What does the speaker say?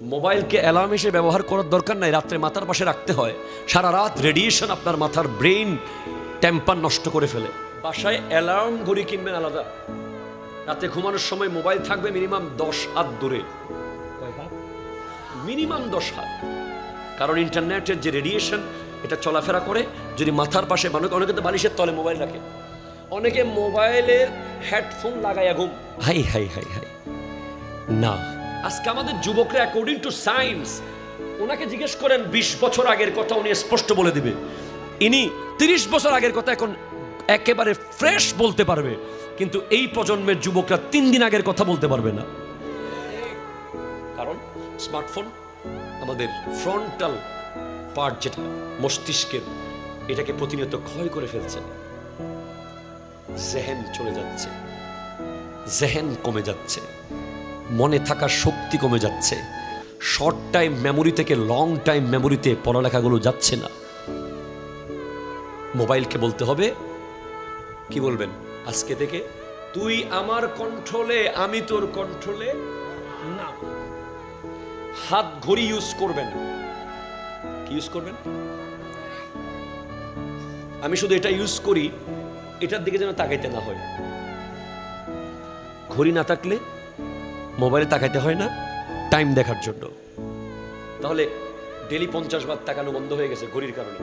মোবাইলকে alarm হিসেবে ব্যবহার করার দরকার নাই, রাত্রে মাথার পাশে রাখতে হয়। সারা রাত রেডিয়েশন আপনার মাথার ব্রেইন টেম্পার নষ্ট করে ফেলে। বাসায় অ্যালার্ম ঘড়ি কিনবেন আলাদা, রাতে ঘুমানোর সময় মোবাইল থাকবে মিনিমাম 10 হাত দূরে, মিনিমাম 10 হাত। কারণ ইন্টারনেটের যে রেডিয়েশন এটা চলাফেরা করে। যদি মাথার পাশে, অনেকে তো বালিশের তলে মোবাইল রাখে, অনেকে মোবাইলের হেডফোন লাগাইয়া ঘুম। হাই হাই হাই হাই, না। আজকে আমাদের যুবকরা অ্যাকর্ডিং টু সায়েন্স, ওনাকে জিজ্ঞেস করেন 20 বছর আগের কথা, উনি স্পষ্ট বলে দিবে। ইনি 30 বছর আগের কথা এখন একেবারে ফ্রেশ বলতে পারবে, কিন্তু এই প্রজন্মের যুবকরা 3 দিন আগের কথা বলতে পারবে না। কারণ স্মার্টফোন আমাদের ফ্রন্টাল পার্ট, যেটা মস্তিষ্কের, এটাকে প্রতিনিয়ত ক্ষয় করে ফেলছে। জেহেন চলে যাচ্ছে, জেহেন কমে যাচ্ছে, মনে থাকার শক্তি কমে যাচ্ছে। শর্ট টাইম মেমোরি থেকে লং টাইম মেমোরিতে পড়ালেখাগুলো যাচ্ছে না। মোবাইলকে বলতে হবে, কি বলবেন আজকে থেকে, তুই আমার কন্ট্রোলে, আমি তোর কন্ট্রোলে না। হাত ঘড়ি ইউজ করবেন, কি ইউজ করবেন? আমি শুধু এটা ইউজ করি, এটার দিকে যেন তাকাইতে না হয়। ঘড়ি না থাকলে মোবাইলে তাকাইতে হয় না টাইম দেখার জন্য। তাহলে ডেলি 50 বার তাকানো বন্ধ হয়ে গেছে ঘড়ির কারণে।